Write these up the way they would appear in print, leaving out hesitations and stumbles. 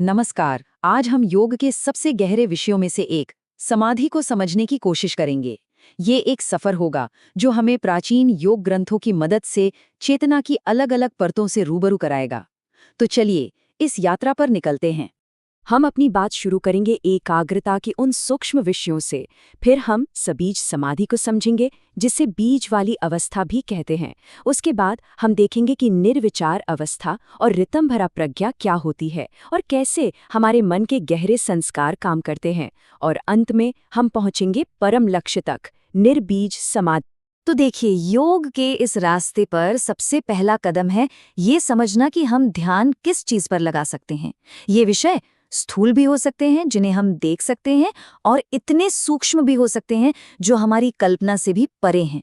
नमस्कार। आज हम योग के सबसे गहरे विषयों में से एक समाधि को समझने की कोशिश करेंगे। ये एक सफर होगा जो हमें प्राचीन योग ग्रंथों की मदद से चेतना की अलग-अलग परतों से रूबरू कराएगा। तो चलिए इस यात्रा पर निकलते हैं। हम अपनी बात शुरू करेंगे एकाग्रता के उन सूक्ष्म विषयों से। फिर हम सबीज समाधि को समझेंगे, जिसे बीज वाली अवस्था भी कहते हैं। उसके बाद हम देखेंगे कि निर्विचार अवस्था और रितम भरा प्रज्ञा क्या होती है और कैसे हमारे मन के गहरे संस्कार काम करते हैं। और अंत में हम पहुंचेंगे परम लक्ष्य तक, निर्बीज समाधि। तो देखिए, योग के इस रास्ते पर सबसे पहला कदम है ये समझना कि हम ध्यान किस चीज पर लगा सकते हैं। ये विषय स्थूल भी हो सकते हैं, जिन्हें हम देख सकते हैं, और इतने सूक्ष्म भी हो सकते हैं जो हमारी कल्पना से भी परे हैं।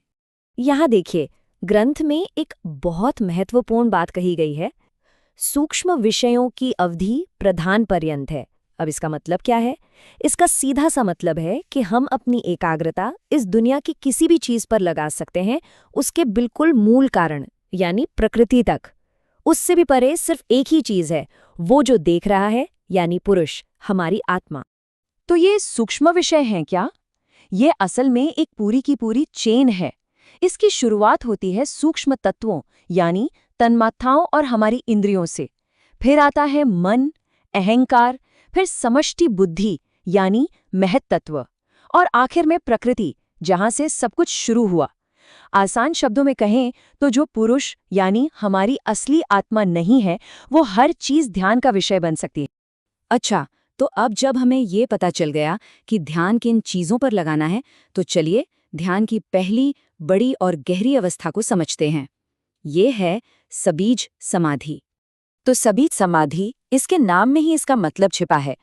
यहाँ देखिए, ग्रंथ में एक बहुत महत्वपूर्ण बात कही गई है। सूक्ष्म विषयों की अवधि प्रधान पर्यंत है। अब इसका मतलब क्या है? इसका सीधा सा मतलब है कि हम अपनी एकाग्रता इस दुनिया की किसी भी चीज पर लगा सकते हैं, उसके बिल्कुल मूल कारण यानी प्रकृति तक। उससे भी परे सिर्फ एक ही चीज है, वो जो देख रहा है, यानी पुरुष, हमारी आत्मा। तो ये सूक्ष्म विषय हैं क्या? ये असल में एक पूरी की पूरी चेन है। इसकी शुरुआत होती है सूक्ष्म तत्वों यानी तन्मात्राओं और हमारी इंद्रियों से। फिर आता है मन, अहंकार, फिर समष्टि बुद्धि यानी महत तत्व, और आखिर में प्रकृति, जहां से सब कुछ शुरू हुआ। आसान शब्दों में कहें तो जो पुरुष यानी हमारी असली आत्मा नहीं है, वो हर चीज ध्यान का विषय बन सकती है। अच्छा, तो अब जब हमें ये पता चल गया कि ध्यान किन चीजों पर लगाना है, तो चलिए ध्यान की पहली बड़ी और गहरी अवस्था को समझते हैं। ये है सबीज समाधि। तो सबीज समाधि, इसके नाम में ही इसका मतलब छिपा है।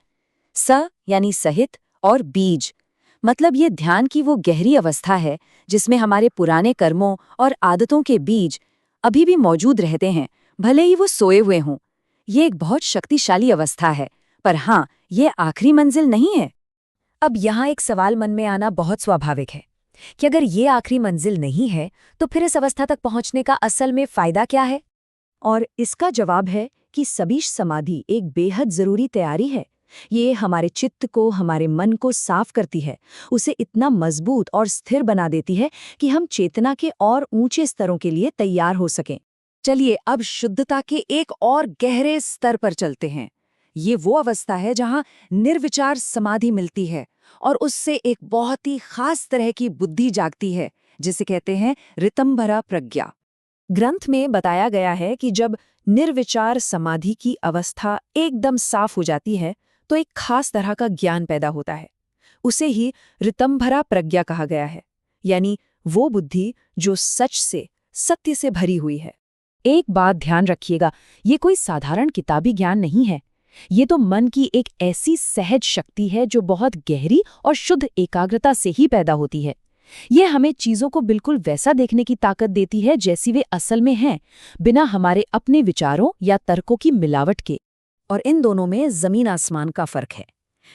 स यानी सहित और बीज मतलब ये ध्यान की वो गहरी अवस्था है जिसमें हमारे पुराने कर्मों और आदतों के बीज अभी भी मौजूद रहते हैं, भले ही वो सोए हुए हों। ये एक बहुत शक्तिशाली अवस्था है, पर हाँ, ये आखिरी मंजिल नहीं है। अब यहाँ एक सवाल मन में आना बहुत स्वाभाविक है कि अगर ये आखिरी मंजिल नहीं है, तो फिर इस अवस्था तक पहुँचने का असल में फायदा क्या है? और इसका जवाब है कि सबीज समाधि एक बेहद जरूरी तैयारी है। ये हमारे चित्त को, हमारे मन को साफ करती है, उसे इतना मजबूत और स्थिर बना देती है कि हम चेतना के और ऊंचे स्तरों के लिए तैयार हो सकें। चलिए अब शुद्धता के एक और गहरे स्तर पर चलते हैं। ये वो अवस्था है जहां निर्विचार समाधि मिलती है और उससे एक बहुत ही खास तरह की बुद्धि जागती है, जिसे कहते हैं ऋतंभरा प्रज्ञा। ग्रंथ में बताया गया है कि जब निर्विचार समाधि की अवस्था एकदम साफ हो जाती है, तो एक खास तरह का ज्ञान पैदा होता है। उसे ही ऋतंभरा प्रज्ञा कहा गया है, यानी वो बुद्धि जो सच से, सत्य से भरी हुई है। एक बात ध्यान रखिएगा, ये कोई साधारण किताबी ज्ञान नहीं है। ये तो मन की एक ऐसी सहज शक्ति है जो बहुत गहरी और शुद्ध एकाग्रता से ही पैदा होती है। ये हमें चीजों को बिल्कुल वैसा देखने की ताकत देती है जैसी वे असल में हैं, बिना हमारे अपने विचारों या तर्कों की मिलावट के। और इन दोनों में जमीन आसमान का फर्क है।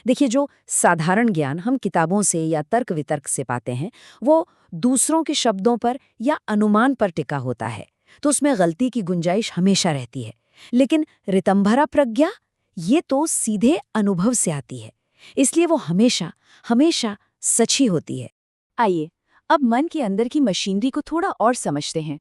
देखिए, जो साधारण ज्ञान हम किताबों से या तर्क वितर्क से पाते हैं, वो दूसरों के शब्दों पर या अनुमान पर टिका होता है, तो उसमें गलती की गुंजाइश हमेशा रहती है। लेकिन ऋतंभरा प्रज्ञा, ये तो सीधे अनुभव से आती है, इसलिए वो हमेशा हमेशा सच ही होती है। आइए अब मन के अंदर की मशीनरी को थोड़ा और समझते हैं।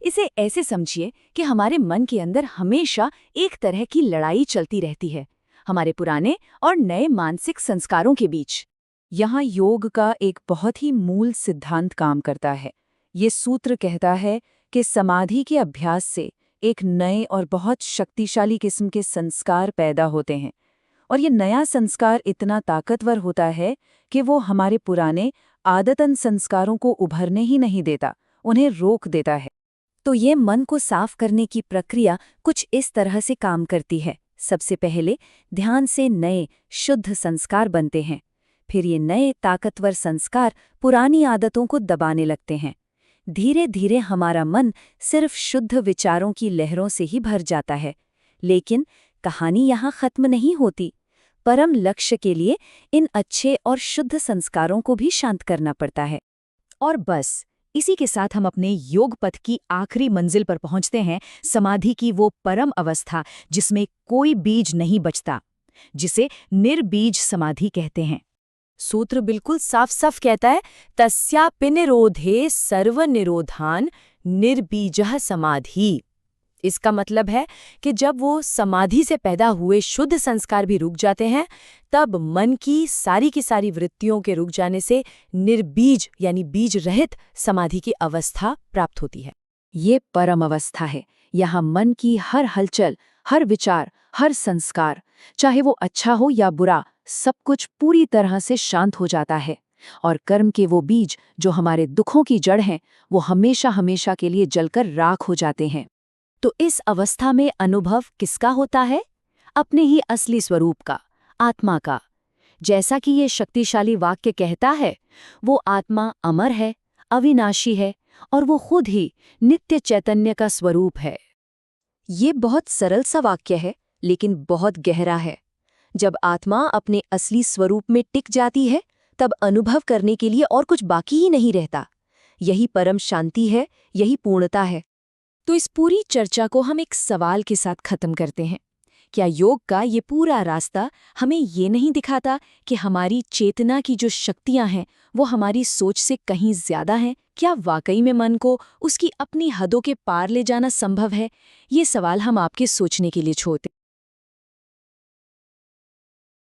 इसे ऐसे समझिए कि हमारे मन के अंदर हमेशा एक तरह की लड़ाई चलती रहती है, हमारे पुराने और नए मानसिक संस्कारों के बीच। यहाँ योग का एक बहुत ही मूल सिद्धांत काम करता है। ये सूत्र कहता है कि समाधि के अभ्यास से एक नए और बहुत शक्तिशाली किस्म के संस्कार पैदा होते हैं, और ये नया संस्कार इतना ताकतवर होता है कि वो हमारे पुराने आदतन संस्कारों को उभरने ही नहीं देता, उन्हें रोक देता है। तो ये मन को साफ करने की प्रक्रिया कुछ इस तरह से काम करती है। सबसे पहले ध्यान से नए शुद्ध संस्कार बनते हैं। फिर ये नए ताकतवर संस्कार पुरानी आदतों को दबाने लगते हैं। धीरे धीरे हमारा मन सिर्फ शुद्ध विचारों की लहरों से ही भर जाता है। लेकिन कहानी यहाँ खत्म नहीं होती। परम लक्ष्य के लिए इन अच्छे और शुद्ध संस्कारों को भी शांत करना पड़ता है। और बस इसी के साथ हम अपने योग पथ की आखिरी मंजिल पर पहुंचते हैं, समाधि की वो परम अवस्था जिसमें कोई बीज नहीं बचता, जिसे निर्बीज समाधि कहते हैं। सूत्र बिल्कुल साफ साफ कहता है, तस्यापि निरोधे सर्वनिरोधान निर्बीजः समाधि। इसका मतलब है कि जब वो समाधि से पैदा हुए शुद्ध संस्कार भी रुक जाते हैं, तब मन की सारी वृत्तियों के रुक जाने से निर्बीज यानी बीज रहित समाधि की अवस्था प्राप्त होती है। ये परम अवस्था है। यहाँ मन की हर हलचल, हर विचार, हर संस्कार, चाहे वो अच्छा हो या बुरा, सब कुछ पूरी तरह से शांत हो जाता है। और कर्म के वो बीज जो हमारे दुखों की जड़ हैं, वो हमेशा हमेशा के लिए जलकर राख हो जाते हैं। तो इस अवस्था में अनुभव किसका होता है? अपने ही असली स्वरूप का, आत्मा का। जैसा कि ये शक्तिशाली वाक्य कहता है, वो आत्मा अमर है, अविनाशी है और वो खुद ही नित्य चैतन्य का स्वरूप है। ये बहुत सरल सा वाक्य है, लेकिन बहुत गहरा है। जब आत्मा अपने असली स्वरूप में टिक जाती है, तब अनुभव करने के लिए और कुछ बाकी ही नहीं रहता। यही परम शांति है, यही पूर्णता है। तो इस पूरी चर्चा को हम एक सवाल के साथ खत्म करते हैं। क्या योग का ये पूरा रास्ता हमें ये नहीं दिखाता कि हमारी चेतना की जो शक्तियां हैं वो हमारी सोच से कहीं ज्यादा हैं? क्या वाकई में मन को उसकी अपनी हदों के पार ले जाना संभव है? ये सवाल हम आपके सोचने के लिए छोड़ते हैं।